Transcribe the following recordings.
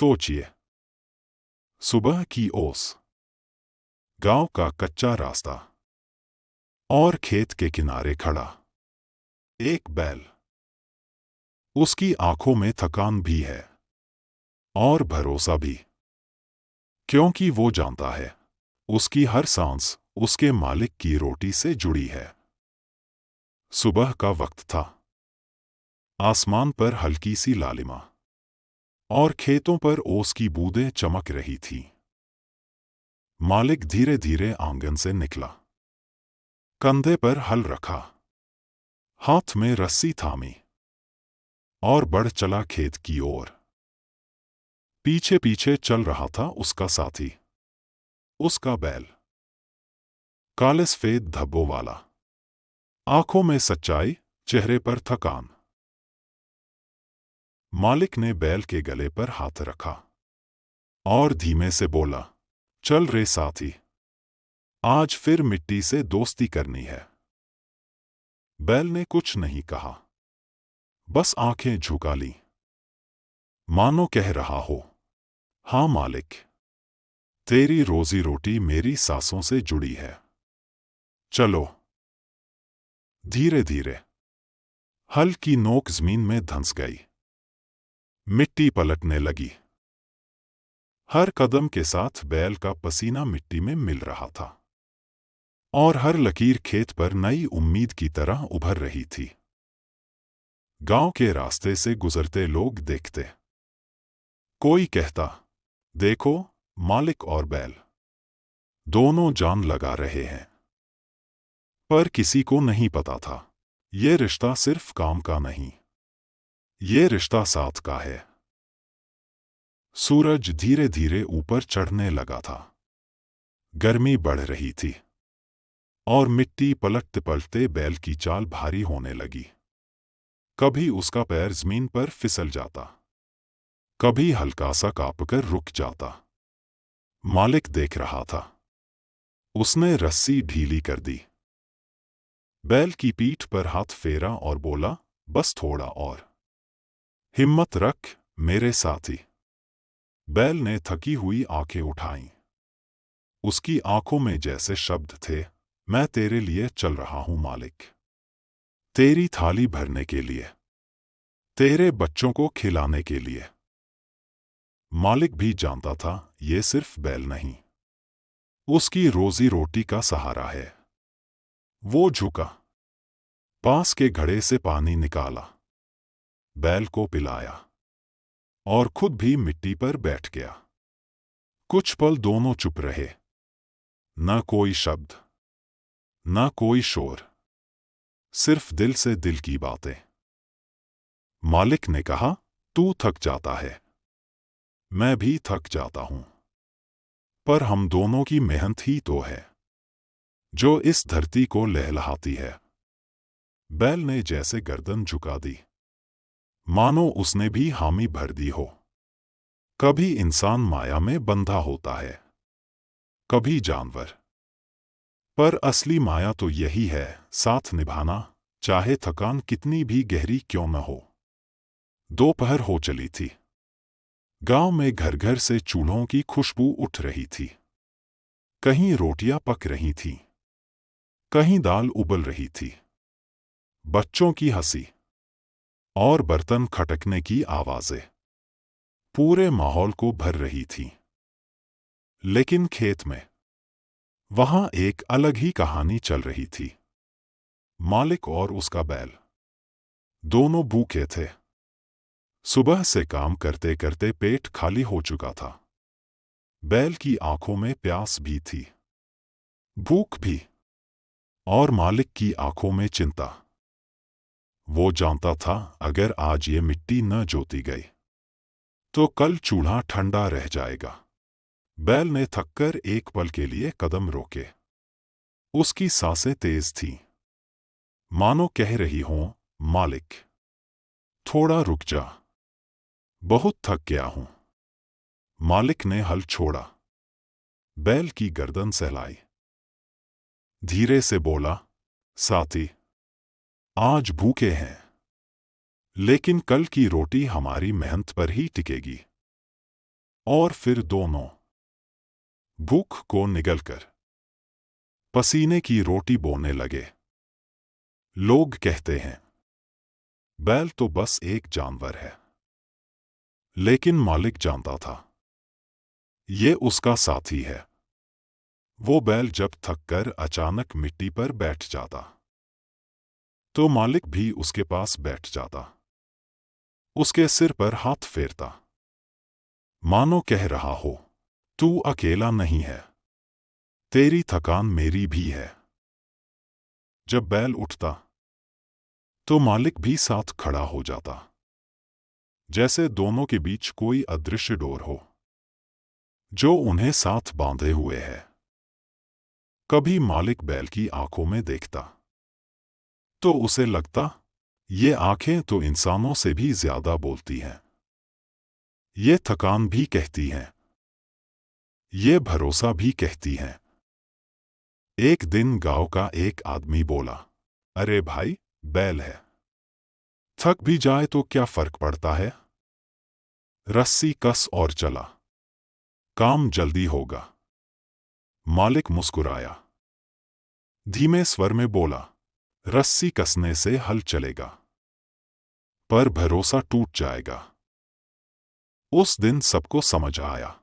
सोचिए, सुबह की ओस, गांव का कच्चा रास्ता और खेत के किनारे खड़ा एक बैल। उसकी आंखों में थकान भी है और भरोसा भी, क्योंकि वो जानता है उसकी हर सांस उसके मालिक की रोटी से जुड़ी है। सुबह का वक्त था। आसमान पर हल्की सी लालिमा और खेतों पर ओस की बूंदें चमक रही थी। मालिक धीरे धीरे आंगन से निकला, कंधे पर हल रखा, हाथ में रस्सी थामी और बढ़ चला खेत की ओर। पीछे पीछे चल रहा था उसका साथी, उसका बैल, काले सफेद धब्बों वाला, आंखों में सच्चाई, चेहरे पर थकान। मालिक ने बैल के गले पर हाथ रखा और धीमे से बोला, चल रे साथी, आज फिर मिट्टी से दोस्ती करनी है। बैल ने कुछ नहीं कहा, बस आंखें झुका ली, मानो कह रहा हो, हाँ मालिक, तेरी रोजी रोटी मेरी सांसों से जुड़ी है। चलो। धीरे धीरे हल की नोक जमीन में धंस गई, मिट्टी पलटने लगी। हर कदम के साथ बैल का पसीना मिट्टी में मिल रहा था और हर लकीर खेत पर नई उम्मीद की तरह उभर रही थी। गांव के रास्ते से गुजरते लोग देखते, कोई कहता, देखो, मालिक और बैल दोनों जान लगा रहे हैं। पर किसी को नहीं पता था, ये रिश्ता सिर्फ काम का नहीं, ये रिश्ता साथ का है। सूरज धीरे धीरे ऊपर चढ़ने लगा था। गर्मी बढ़ रही थी और मिट्टी पलटते पलटते बैल की चाल भारी होने लगी। कभी उसका पैर जमीन पर फिसल जाता, कभी हल्का सा कांपकर रुक जाता। मालिक देख रहा था। उसने रस्सी ढीली कर दी, बैल की पीठ पर हाथ फेरा और बोला, बस थोड़ा और, हिम्मत रख मेरे साथी। बैल ने थकी हुई आंखें उठाईं। उसकी आंखों में जैसे शब्द थे, मैं तेरे लिए चल रहा हूं मालिक, तेरी थाली भरने के लिए, तेरे बच्चों को खिलाने के लिए। मालिक भी जानता था ये सिर्फ बैल नहीं, उसकी रोजी रोटी का सहारा है। वो झुका, पास के घड़े से पानी निकाला, बैल को पिलाया और खुद भी मिट्टी पर बैठ गया। कुछ पल दोनों चुप रहे, न कोई शब्द, न कोई शोर, सिर्फ दिल से दिल की बातें। मालिक ने कहा, तू थक जाता है, मैं भी थक जाता हूं, पर हम दोनों की मेहनत ही तो है जो इस धरती को लहलहाती है। बैल ने जैसे गर्दन झुका दी, मानो उसने भी हामी भर दी हो। कभी इंसान माया में बंधा होता है, कभी जानवर, पर असली माया तो यही है, साथ निभाना, चाहे थकान कितनी भी गहरी क्यों न हो। दोपहर हो चली थी। गांव में घर घर से चूल्हों की खुशबू उठ रही थी। कहीं रोटियां पक रही थीं, कहीं दाल उबल रही थी। बच्चों की हंसी और बर्तन खटकने की आवाजें पूरे माहौल को भर रही थीं। लेकिन खेत में वहां एक अलग ही कहानी चल रही थी। मालिक और उसका बैल दोनों भूखे थे। सुबह से काम करते करते पेट खाली हो चुका था। बैल की आंखों में प्यास भी थी, भूख भी, और मालिक की आंखों में चिंता। वो जानता था अगर आज ये मिट्टी न जोती गई तो कल चूल्हा ठंडा रह जाएगा। बैल ने थककर एक पल के लिए कदम रोके। उसकी सांसें तेज थीं, मानो कह रही हों, मालिक, थोड़ा रुक जा, बहुत थक गया हूं। मालिक ने हल छोड़ा, बैल की गर्दन सहलाई, धीरे से बोला, साथी, आज भूखे हैं, लेकिन कल की रोटी हमारी मेहनत पर ही टिकेगी। और फिर दोनों भूख को निगलकर पसीने की रोटी बोने लगे। लोग कहते हैं बैल तो बस एक जानवर है, लेकिन मालिक जानता था ये उसका साथी है। वो बैल जब थककर अचानक मिट्टी पर बैठ जाता तो मालिक भी उसके पास बैठ जाता, उसके सिर पर हाथ फेरता, मानो कह रहा हो तू अकेला नहीं है, तेरी थकान मेरी भी है। जब बैल उठता तो मालिक भी साथ खड़ा हो जाता, जैसे दोनों के बीच कोई अदृश्य डोर हो जो उन्हें साथ बांधे हुए है। कभी मालिक बैल की आंखों में देखता तो उसे लगता ये आंखें तो इंसानों से भी ज्यादा बोलती हैं। ये थकान भी कहती हैं, ये भरोसा भी कहती हैं। एक दिन गांव का एक आदमी बोला, अरे भाई, बैल है, थक भी जाए तो क्या फर्क पड़ता है, रस्सी कस और चला, काम जल्दी होगा। मालिक मुस्कुराया, धीमे स्वर में बोला, रस्सी कसने से हल चलेगा, पर भरोसा टूट जाएगा। उस दिन सबको समझ आया,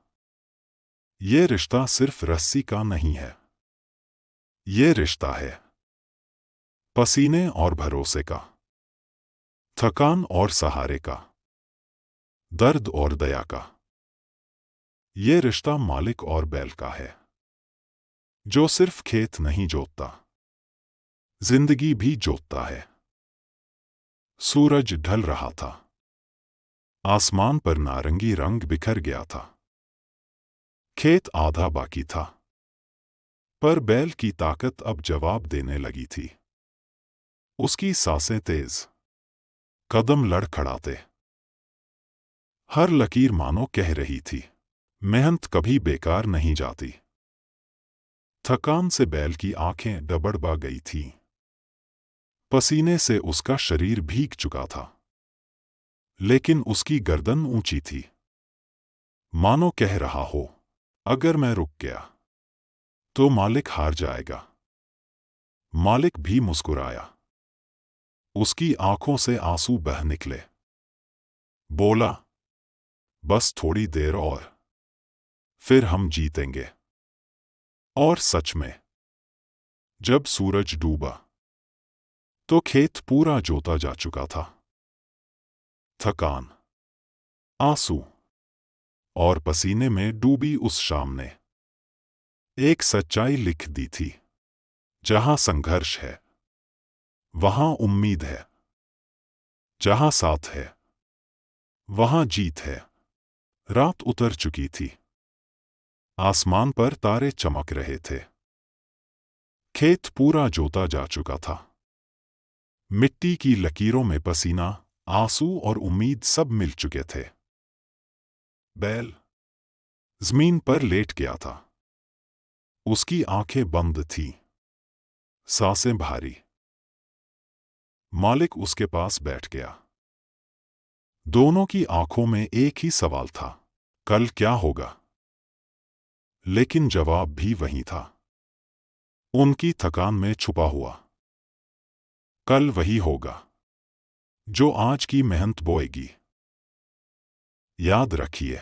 ये रिश्ता सिर्फ रस्सी का नहीं है, ये रिश्ता है पसीने और भरोसे का, थकान और सहारे का, दर्द और दया का। ये रिश्ता मालिक और बैल का है, जो सिर्फ खेत नहीं जोतता, जिंदगी भी जोतता है। सूरज ढल रहा था, आसमान पर नारंगी रंग बिखर गया था। खेत आधा बाकी था, पर बैल की ताकत अब जवाब देने लगी थी। उसकी सांसें तेज, कदम लड़खड़ाते, हर लकीर मानो कह रही थी मेहनत कभी बेकार नहीं जाती। थकान से बैल की आंखें डबडबा गई थीं, पसीने से उसका शरीर भीग चुका था, लेकिन उसकी गर्दन ऊंची थी, मानो कह रहा हो अगर मैं रुक गया तो मालिक हार जाएगा। मालिक भी मुस्कुराया, उसकी आंखों से आंसू बह निकले। बोला, बस थोड़ी देर और, फिर हम जीतेंगे। और सच में जब सूरज डूबा तो खेत पूरा जोता जा चुका था। थकान, आंसू और पसीने में डूबी उस शाम ने एक सच्चाई लिख दी थी, जहां संघर्ष है वहां उम्मीद है, जहां साथ है वहां जीत है। रात उतर चुकी थी, आसमान पर तारे चमक रहे थे, खेत पूरा जोता जा चुका था। मिट्टी की लकीरों में पसीना, आंसू और उम्मीद सब मिल चुके थे। बैल जमीन पर लेट गया था, उसकी आंखें बंद थीं, सांसें भारी। मालिक उसके पास बैठ गया। दोनों की आंखों में एक ही सवाल था, कल क्या होगा? लेकिन जवाब भी वही था, उनकी थकान में छुपा हुआ। कल वही होगा जो आज की मेहनत बोएगी। याद रखिए,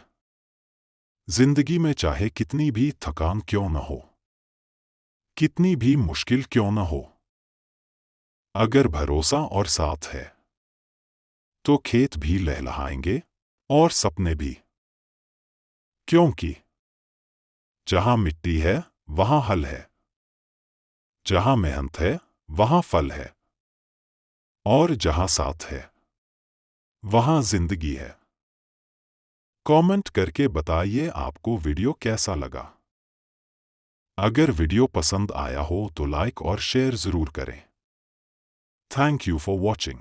जिंदगी में चाहे कितनी भी थकान क्यों न हो, कितनी भी मुश्किल क्यों न हो, अगर भरोसा और साथ है तो खेत भी लहलहाएंगे और सपने भी। क्योंकि जहां मिट्टी है वहां हल है, जहां मेहनत है वहां फल है, और जहां साथ है वहां जिंदगी है। कमेंट करके बताइए आपको वीडियो कैसा लगा। अगर वीडियो पसंद आया हो तो लाइक और शेयर जरूर करें। Thank you for watching.